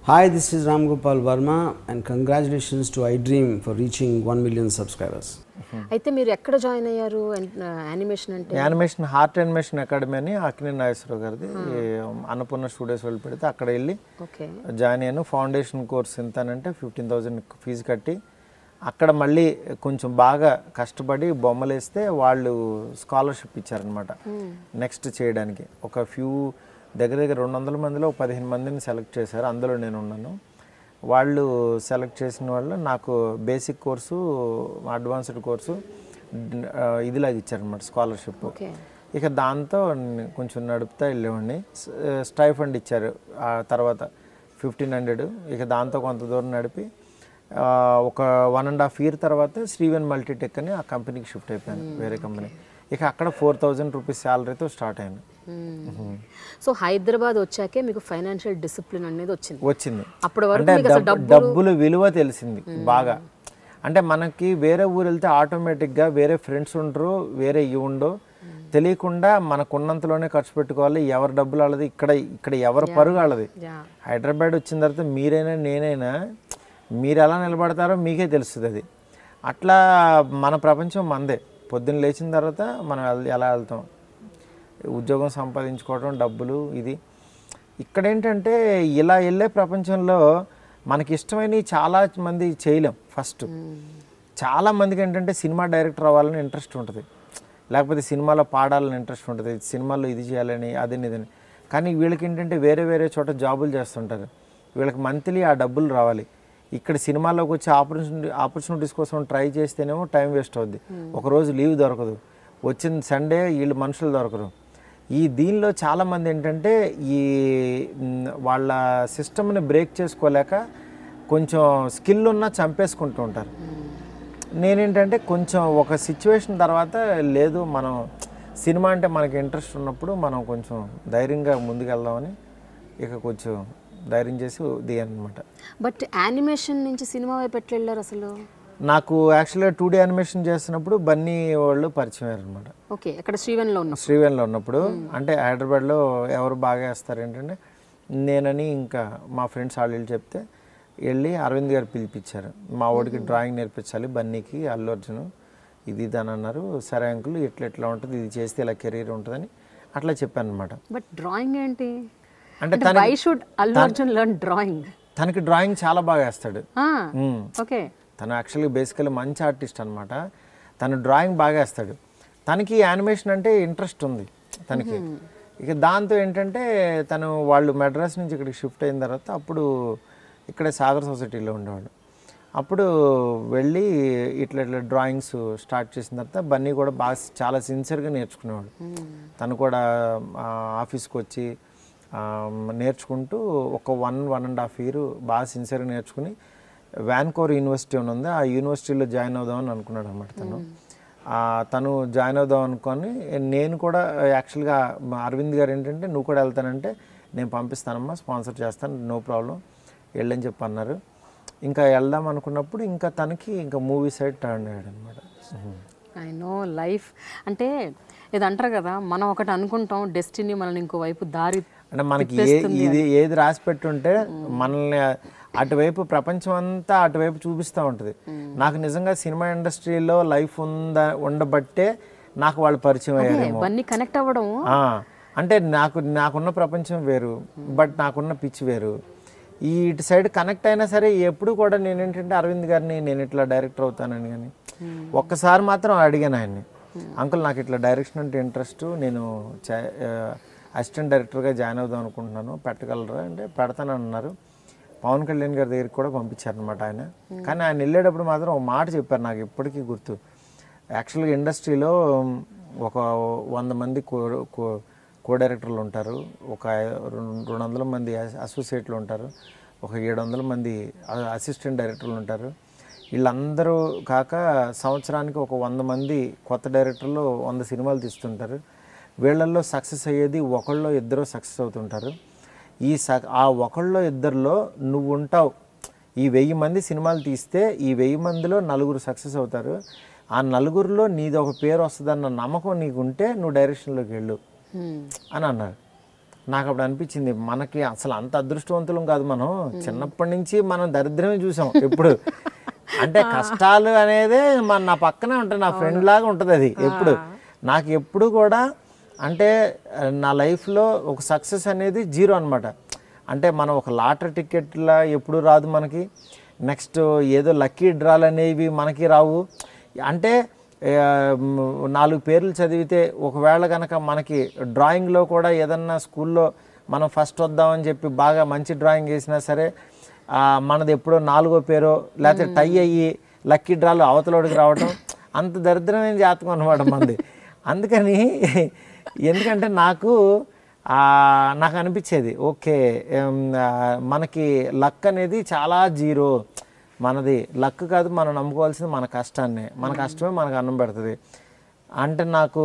Hi, this is Ram Gopal Verma and congratulations to iDream for reaching 1 million subscribers. అయితే మీరు ఎక్కడ join అయ్యారు animation అంటే? Animation heart animation academy అని అక్కినేని నాగేశ్వరరావు గారిది అన్నపూర్ణ స్టూడియోస్ వాళ్ళు పెడితే అక్కడ వెళ్ళి జాయిన్ అయ్యాను. ఫౌండేషన్ కోర్స్ ఎంత అంటే 15,000 ఫీజు కట్టి అక్కడ మళ్ళీ కొంచెం బాగా కష్టపడి బొమ్మలు వేస్తే వాళ్ళు స్కాలర్షిప్ ఇచ్చారనమాట నెక్స్ట్ చేయడానికి. ఒక దగ్గర 200 మందిలో 15 మందిని సెలెక్ట్ చేశారు, అందులో నేను ఉన్నాను. వాళ్ళు సెలెక్ట్ చేసిన వాళ్ళు నాకు బేసిక్ కోర్సు, అడ్వాన్స్డ్ కోర్సు ఇదిలాగా ఇచ్చారనమాట స్కాలర్షిప్. ఇక దాంతో కొంచెం నడుపుతా వెళ్ళేవాడిని. స్టైఫండ్ ఇచ్చారు ఆ తర్వాత 1500. ఇక దాంతో కొంత దూరం నడిపి ఒక 1.5 year తర్వాత శ్రీవెన్ మల్టీటెక్ అని ఆ కంపెనీకి షిఫ్ట్ అయిపోయాను, వేరే కంపెనీ. ఇక అక్కడ 4,000 రూపీస్ శాలరీతో స్టార్ట్ అయ్యాను. సో హైదరాబాద్ వచ్చాకే మీకు ఫైనాన్షియల్ డిసిప్లిన్ అనేది వచ్చింది. అంటే డబ్బుల విలువ తెలిసింది బాగా. అంటే మనకి వేరే ఊరు వెళ్తే ఆటోమేటిక్గా వేరే ఫ్రెండ్స్ ఉండరు, వేరే ఉండో తెలియకుండా మనకున్నంతలోనే ఖర్చు పెట్టుకోవాలి. ఎవరి డబ్బులు వాళ్ళది, ఇక్కడ ఎవరి పరుగు వాళ్ళది. హైదరాబాద్ వచ్చిన తర్వాత మీరైనా నేనైనా మీరు ఎలా నిలబడతారో మీకే తెలుస్తుంది. అది అట్లా మన ప్రపంచం మనదే. పొద్దున్న లేచిన తర్వాత మనం ఎలా వెళ్తాం, ఉద్యోగం సంపాదించుకోవడం, డబ్బులు, ఇది. ఇక్కడ ఏంటంటే ఇలా వెళ్ళే ప్రపంచంలో మనకి ఇష్టమైనవి చాలా మంది చేయలేం. ఫస్ట్ చాలామందికి ఏంటంటే సినిమా డైరెక్టర్ అవ్వాలని ఇంట్రెస్ట్ ఉంటుంది, లేకపోతే సినిమాలో పాడాలని ఇంట్రెస్ట్ ఉంటుంది, సినిమాలో ఇది చేయాలని అదని ఇదని. కానీ వీళ్ళకి ఏంటంటే వేరే వేరే చోట జాబులు చేస్తుంటారు. వీళ్ళకి మంత్లీ ఆ డబ్బులు రావాలి. ఇక్కడ సినిమాలోకి వచ్చి ఆపర్చునిటీస్ కోసం ట్రై చేస్తేనేమో టైం వేస్ట్ అవుద్ది, ఒకరోజు లీవ్ దొరకదు, వచ్చిన సండే వీళ్ళు మనుషులు దొరకరు. దీనిలో చాలామంది ఏంటంటే వాళ్ళ సిస్టమ్ని బ్రేక్ చేసుకోలేక కొంచెం స్కిల్ ఉన్నా చంపేసుకుంటూ ఉంటారు. నేనేంటంటే కొంచెం ఒక సిచ్యువేషన్ తర్వాత లేదు, మనం సినిమా అంటే మనకి ఇంట్రెస్ట్ ఉన్నప్పుడు మనం కొంచెం ధైర్యంగా ముందుకెళ్దామని ఇక కొంచెం ధైర్యం చేసి దిగానమాట. బట్ యానిమేషన్ నుంచి సినిమా వైపు ఎట్లా వెళ్ళారు అసలు? నాకు యాక్చువల్గా 2D యానిమేషన్ చేస్తున్నప్పుడు బన్నీ వాళ్ళు పరిచయం అయ్యారు అనమాట. ఓకే, అక్కడ శ్రీవెన్లో ఉన్నప్పుడు అంటే హైదరాబాద్లో ఎవరు బాగా వేస్తారు ఏంటంటే నేనని ఇంకా మా ఫ్రెండ్స్ వాళ్ళు చెప్తే వెళ్ళి అరవింద్ గారు పిలిపించారు. మా వాడికి డ్రాయింగ్ నేర్పించాలి బన్నీకి, అల్లు అర్జున్ ఇది అని అన్నారు. సరే అంకుల్ ఇట్లా ఉంటుంది, ఇది చేస్తే ఇలా కెరీర్ ఉంటుందని అట్లా చెప్పాను అనమాట. బట్ డ్రాయింగ్ ఏంటి అంటే తనకి డ్రాయింగ్ చాలా బాగా వేస్తాడు. తను యాక్చువల్లీ బేసికలీ మంచి ఆర్టిస్ట్ అనమాట. తను డ్రాయింగ్ బాగా వేస్తాడు. తనకి యానిమేషన్ అంటే ఇంట్రెస్ట్ ఉంది తనకి. ఇక దాంతో ఏంటంటే వాళ్ళు మెడ్రాస్ నుంచి ఇక్కడికి షిఫ్ట్ అయిన తర్వాత అప్పుడు ఇక్కడే సాగర్ సొసైటీలో ఉండేవాడు. అప్పుడు వెళ్ళి ఇట్లా డ్రాయింగ్స్ స్టార్ట్ చేసిన తర్వాత బన్నీ కూడా బాగా చాలా సిన్సియర్గా నేర్చుకునేవాడు. తను కూడా ఆఫీస్కి వచ్చి నేర్చుకుంటూ ఒక 1.5 year బాగా సిన్సియర్గా నేర్చుకుని వాన్కోవర్ యూనివర్సిటీ అని ఉంది, ఆ యూనివర్సిటీలో జాయిన్ అవుదామని అనుకున్నాడు అనమాట. తను జాయిన్ అవుదాం అనుకొని నేను కూడా యాక్చువల్గా అరవింద్ గారు ఏంటంటే నువ్వు కూడా వెళ్తానంటే నేను పంపిస్తానమ్మా, స్పాన్సర్ చేస్తాను, నో ప్రాబ్లం వెళ్ళని చెప్పి అన్నారు. ఇంకా వెళ్దాం అనుకున్నప్పుడు ఇంకా తనకి ఇంకా మూవీ సైడ్ టర్న్ అయ్యాడు అనమాట. ఐ నో లైఫ్ అంటే ఇది అంటారు కదా, మనం ఒకటి అనుకుంటాం, డెస్టినీ మనల్ని ఇంకో వైపు దారి అంటే మనకి ఏది రాసి పెట్టుంటే మనల్ని అటువైపు ప్రపంచం అంతా అటువైపు చూపిస్తూ ఉంటుంది. నాకు నిజంగా సినిమా ఇండస్ట్రీలో లైఫ్ ఉండబట్టే నాకు వాళ్ళు పరిచయం అయ్యారేమో, కనెక్ట్ అవ్వడం. అంటే నాకున్న ప్రపంచం వేరు, బట్ నాకున్న పిచ్చి వేరు. ఇటు సైడ్ కనెక్ట్ అయినా సరే ఎప్పుడు కూడా నేనేంటంటే అరవింద్ గారిని నేను ఇట్లా డైరెక్టర్ అవుతానని కానీ ఒక్కసారి మాత్రం అడిగాను ఆయన్ని, అంకుల్ నాకు ఇట్లా డైరెక్షన్ అంటే ఇంట్రెస్ట్, నేను అసిస్టెంట్ డైరెక్టర్గా జాయిన్ అవుదాం అనుకుంటున్నాను, పెట్టగలరా అంటే పెడతానన్నారు. పవన్ కళ్యాణ్ గారి దగ్గరికి కూడా పంపించారనమాట ఆయన. కానీ ఆయన వెళ్ళేటప్పుడు మాత్రం ఒక మాట చెప్పారు, నాకు ఇప్పటికీ గుర్తు. యాక్చువల్గా ఇండస్ట్రీలో ఒక 100 మంది కో డైరెక్టర్లు ఉంటారు, ఒక 200 మంది అసోసియేట్లు ఉంటారు, ఒక 700 మంది అసిస్టెంట్ డైరెక్టర్లు ఉంటారు. వీళ్ళందరూ కాక సంవత్సరానికి ఒక 100 మంది కొత్త డైరెక్టర్లు 100 సినిమాలు తీస్తుంటారు. వీళ్ళల్లో సక్సెస్ అయ్యేది ఒకళ్ళో ఇద్దరు సక్సెస్ అవుతుంటారు. ఆ ఒకళ్ళో ఇద్దరిలో నువ్వు ఉంటావు. ఈ 1000 మంది సినిమాలు తీస్తే ఈ 1000 మందిలో 4 సక్సెస్ అవుతారు. ఆ నలుగురిలో నీది ఒక పేరు వస్తుందన్న నమ్మకం నీకుంటే నువ్వు డైరెక్షన్లోకి వెళ్ళు అని అన్నారు. నాకు అప్పుడు అనిపించింది మనకి అసలు అంత అదృష్టవంతులం కాదు, మనం చిన్నప్పటి నుంచి మనం దరిద్రమే చూసాం ఎప్పుడు. అంటే కష్టాలు అనేది నా పక్కనే ఉంటుంది, నా ఫ్రెండ్ లాగా ఉంటుంది అది ఎప్పుడు. నాకు ఎప్పుడు కూడా అంటే నా లైఫ్లో ఒక సక్సెస్ అనేది జీరో అనమాట. అంటే మనం ఒక లాటరీ టికెట్లా ఎప్పుడు రాదు మనకి, నెక్స్ట్ ఏదో లక్కీ డ్రాలు అనేవి మనకి రావు. అంటే 4 పేర్లు చదివితే ఒకవేళ కనుక మనకి డ్రాయింగ్లో కూడా ఏదన్నా స్కూల్లో మనం ఫస్ట్ వద్దామని చెప్పి బాగా మంచి డ్రాయింగ్ వేసినా సరే మనది ఎప్పుడో 4వ పేరో లేకపోతే టై అయ్యి లక్కీ డ్రాలు అవతలోడికి రావటం అంత దరిద్రమైన జాతకం అనమాట మనది. అందుకని ఎందుకంటే నాకు అనిపించేది ఓకే మనకి లక్ అనేది చాలా జీరో, మనది లక్ కాదు, మనం నమ్ముకోవాల్సింది మన కష్టాన్నే, మన కష్టమే మనకు అన్నం పెడుతుంది. అంటే నాకు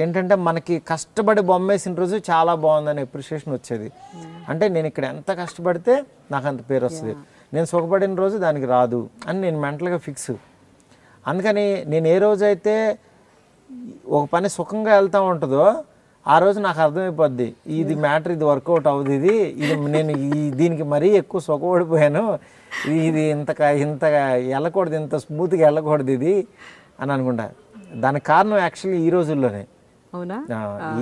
ఏంటంటే మనకి కష్టపడి బొమ్మేసిన రోజు చాలా బాగుందని అప్రిషియేషన్ వచ్చేది. అంటే నేను ఇక్కడ ఎంత కష్టపడితే నాకు అంత పేరు వస్తుంది, నేను సుఖపడిన రోజు దానికి రాదు అని నేను మెంటల్గా ఫిక్స్. అందుకని నేను ఏ రోజైతే ఒక పని సుఖంగా వెళ్తూ ఉంటుందో ఆ రోజు నాకు అర్థమైపోద్ది ఇది మ్యాటర్, ఇది వర్కౌట్ అవుతుంది, ఇది నేను దీనికి మరీ ఎక్కువ సుఖపడిపోయాను, ఇది ఇంతగా వెళ్ళకూడదు, ఇంత స్మూత్గా వెళ్ళకూడదు ఇది అని అనుకుంటా. దానికి కారణం యాక్చువల్లీ ఈ రోజుల్లోనే,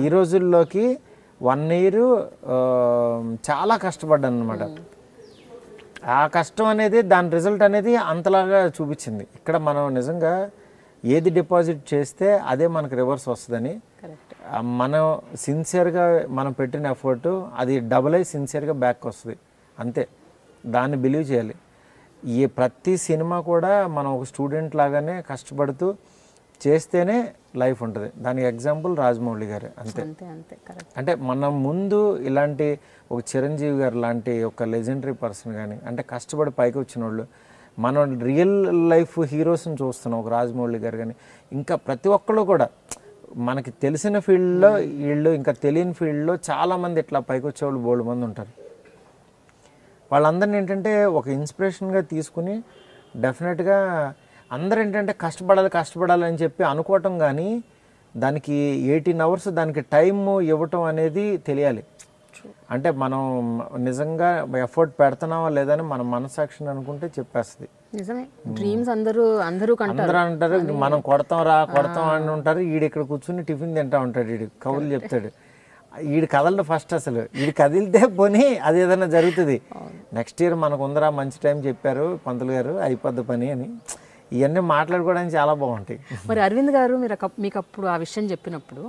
ఈ రోజుల్లోకి 1 year చాలా కష్టపడ్డాను అనమాట. ఆ కష్టం అనేది దాని రిజల్ట్ అనేది అంతలాగా చూపించింది. ఇక్కడ మనం నిజంగా ఏది డిపాజిట్ చేస్తే అదే మనకు రివర్స్ వస్తుందని, మనం సిన్సియర్గా మనం పెట్టిన ఎఫర్ట్ అది డబుల్ అయి సిన్సియర్గా బ్యాక్ వస్తుంది అంతే. దాన్ని బిలీవ్ చేయాలి. ప్రతి సినిమా కూడా మనం ఒక స్టూడెంట్ లాగానే కష్టపడుతూ చేస్తేనే లైఫ్ ఉంటుంది. దానికి ఎగ్జాంపుల్ రాజమౌళి గారు అంతే. అంటే మనం ముందు ఇలాంటి ఒక చిరంజీవి గారు లాంటి ఒక లెజెండరీ పర్సన్ కానీ, అంటే కష్టపడి పైకి వచ్చిన వాళ్ళు, మనం రియల్ లైఫ్ హీరోస్ని చూస్తున్నాం, ఒక రాజమౌళి గారు కానీ, ఇంకా ప్రతి ఒక్కళ్ళు కూడా మనకి తెలిసిన ఫీల్డ్లో వీళ్ళు, ఇంకా తెలియని ఫీల్డ్లో చాలామంది ఇట్లా పైకి వచ్చేవాళ్ళు బోల్డ్ మంది ఉంటారు. వాళ్ళందరినీ ఏంటంటే ఒక ఇన్స్పిరేషన్గా తీసుకుని డెఫినెట్గా అందరూ ఏంటంటే కష్టపడాలి అని చెప్పి అనుకోవటం, కానీ దానికి 18 hours దానికి టైం ఇవ్వటం అనేది తెలియాలి. అంటే మనం నిజంగా ఎఫర్ట్ పెడుతున్నావా లేదని మన మనసాక్షిని అనుకుంటే చెప్పేస్తుంది. నిజమే, డ్రీమ్స్ అందరూ అంటారు మనం కొడతాం అని ఉంటారు. ఈడు ఇక్కడ కూర్చుని టిఫిన్ తింటా ఉంటాడు, ఈడు కబుర్లు చెప్తాడు, ఈడు కదలడు ఫస్ట్. అసలు ఈడు కదిలితే పోనీ అది ఏదైనా జరుగుతుంది. నెక్స్ట్ ఇయర్ మనకు ఉందరా మంచి టైం చెప్పారు పంతులు గారు, అయిపోద్ది పని అని ఇవన్నీ మాట్లాడుకోవడానికి చాలా బాగుంటాయి. మరి అరవింద్ గారు మీకు అప్పుడు ఆ విషయం చెప్పినప్పుడు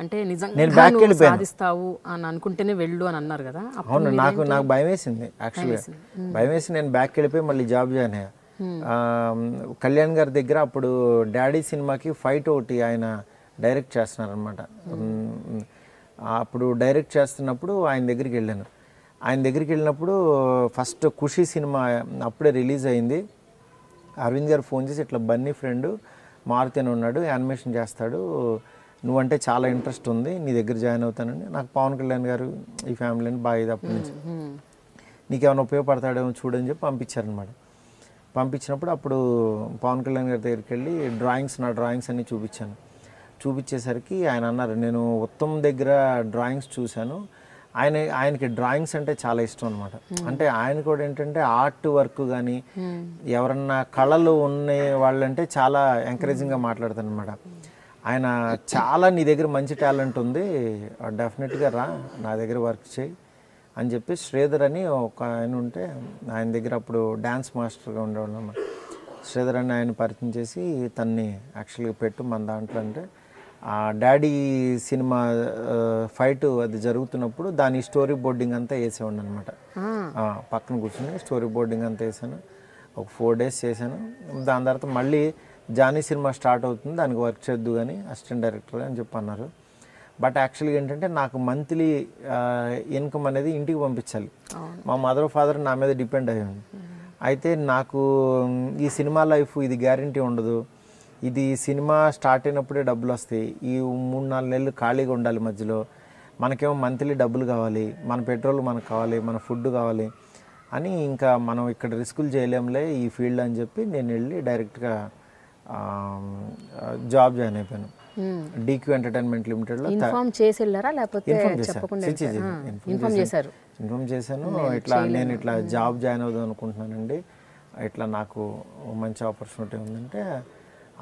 అంటే నిజంగా సాధిస్తావు అని అనుకుంటేనే వెళ్ళు అని అన్నారు కదా. అవును, నాకు భయం వేసింది యాక్చువల్గా. భయం వేసి నేను బ్యాక్ వెళ్ళిపోయి మళ్ళీ జాబ్ జాయిన్ అయ్యా కళ్యాణ్ గారి దగ్గర. అప్పుడు డాడీ సినిమాకి ఫైట్ ఒకటి ఆయన డైరెక్ట్ చేస్తున్నారనమాట. అప్పుడు డైరెక్ట్ చేస్తున్నప్పుడు ఆయన దగ్గరికి వెళ్ళాను. ఆయన దగ్గరికి వెళ్ళినప్పుడు ఫస్ట్ ఖుషి సినిమా అప్పుడే రిలీజ్ అయింది. అరవింద్ గారు ఫోన్ చేసి ఇట్లా బన్నీ ఫ్రెండ్ మారుతి అని ఉన్నాడు, యానిమేషన్ చేస్తాడు, నువ్వంటే చాలా ఇంట్రెస్ట్ ఉంది, నీ దగ్గర జాయిన్ అవుతానని. నాకు పవన్ కళ్యాణ్ గారు ఈ ఫ్యామిలీని బాగా ఇది అప్పటి నుంచి నీకేమైనా ఉపయోగపడతాడేమో చూడని చెప్పి పంపించారనమాట. పంపించినప్పుడు అప్పుడు పవన్ కళ్యాణ్ గారి దగ్గరికి వెళ్ళి నా డ్రాయింగ్స్ అన్నీ చూపించాను. చూపించేసరికి ఆయన అన్నారు, నేను ఉత్తమ్ దగ్గర డ్రాయింగ్స్ చూశాను, ఆయనకి డ్రాయింగ్స్ అంటే చాలా ఇష్టం అనమాట. అంటే ఆయన కూడా ఏంటంటే ఆర్ట్ వర్క్ కానీ ఎవరన్నా కళలు ఉన్న వాళ్ళంటే చాలా ఎంకరేజింగ్గా మాట్లాడతాను అనమాట. ఆయన చాలా నీ దగ్గర మంచి టాలెంట్ ఉంది, డెఫినెట్గా రా నా దగ్గర వర్క్ చేయి అని చెప్పి శ్రీధర్ అని ఒక ఆయన ఉంటే ఆయన దగ్గర అప్పుడు డ్యాన్స్ మాస్టర్గా ఉండేవాళ్ళు అన్నమాట. శ్రీధర్ అని ఆయన పరిచయం చేసి తన్ని యాక్చువల్గా పెట్టు మన దాంట్లో. అంటే డాడీ సినిమా ఫైట్ అది జరుగుతున్నప్పుడు దాని స్టోరీ బోర్డింగ్ అంతా వేసేవాడిని అనమాట. పక్కన కూర్చొని స్టోరీ బోర్డింగ్ అంతా వేసాను. ఒక 4 days చేశాను. దాని తర్వాత మళ్ళీ జానీ సినిమా స్టార్ట్ అవుతుంది, దానికి వర్క్ చేద్దు కానీ అసిస్టెంట్ డైరెక్టర్ అని చెప్పి అన్నారు. బట్ యాక్చువల్గా ఏంటంటే నాకు మంత్లీ ఇన్కమ్ అనేది ఇంటికి పంపించాలి. మా మదర్ ఫాదర్ నా మీద డిపెండ్ అయ్యాను. అయితే నాకు ఈ సినిమా లైఫ్ ఇది గ్యారంటీ ఉండదు, ఇది సినిమా స్టార్ట్ అయినప్పుడే డబ్బులు వస్తాయి, ఈ 3-4 నెలలు ఖాళీగా ఉండాలి, మధ్యలో మనకేమో మంత్లీ డబ్బులు కావాలి, మన పెట్రోల్ మనకు కావాలి, మన ఫుడ్ కావాలి అని ఇంకా మనం ఇక్కడ రిస్కులు చేయలేంలే ఈ ఫీల్డ్ అని చెప్పి నేను వెళ్ళి డైరెక్ట్గా జాబ్ జాయిన్ అయిపోయాను డీక్యూ ఎంటర్టైన్మెంట్ లిమిటెడ్లో. ఇన్ఫార్మ్ చేసి వెళ్ళారా లేకపోతే చెప్పకుండా ఇన్ఫార్మ్ చేశారు? ఇన్ఫార్మ్ చేశాను, ఇట్లా నేను ఇట్లా జాబ్ జాయిన్ అవుదాం అనుకుంటున్నానండి, ఇట్లా నాకు మంచి ఆపర్చునిటీ ఉందంటే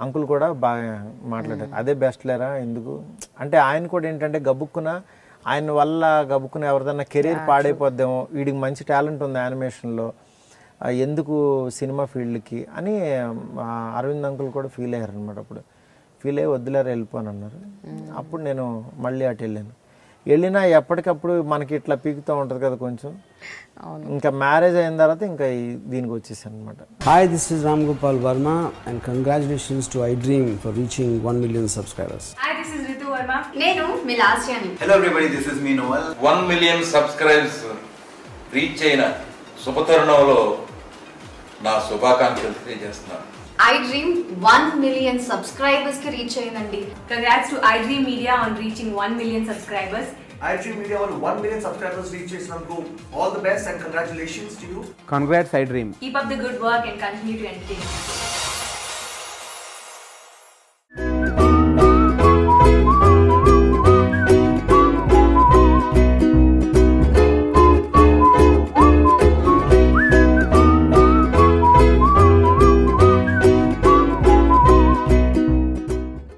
అంకుల్ కూడా బాగా మాట్లాడారు. అదే బెస్ట్ లేరా ఎందుకు అంటే ఆయన కూడా ఏంటంటే గబుక్కున ఆయన వల్ల గబుక్కున ఎవరిదన్నా కెరీర్ పాడైపోద్దేమో, వీడికి మంచి టాలెంట్ ఉంది యానిమేషన్లో, ఎందుకు సినిమా ఫీల్డ్కి అని అరవింద్ అంకుల్ కూడా ఫీల్ అయ్యారు అనమాట. అప్పుడు ఫీల్ అయ్యి వద్దులేరు వెళ్ళిపోను అన్నారు. అప్పుడు నేను మళ్ళీ అటు వెళ్ళినా ఎప్పటికప్పుడు మనకి ఇట్లా పీకుతూ ఉంటుంది కదా కొంచెం. ఇంకా మ్యారేజ్ అయిన తర్వాత ఇంకా దీనికి వచ్చేసాను అనమాట. Hi, this is Ram Gopal Verma and congratulations to iDream for reaching 1 million subscribers. Hi, this is Ritu Verma. Nenu Milasiyani. Hello everybody, this is me Noel. 1 million subscribers reach అయిన శుభతరుణంలో నా శుభాకాంక్షలు తెలియజేస్తున్నాను. iDream 1 million subscribers ki reach అయ్యిందండి. Congrats to iDream Media on reaching 1 million subscribers. iDream Media on 1 million subscribers reach చేసినందుకు all the best and congratulations to you. Congrats iDream. Keep up the good work and continue to entertain us.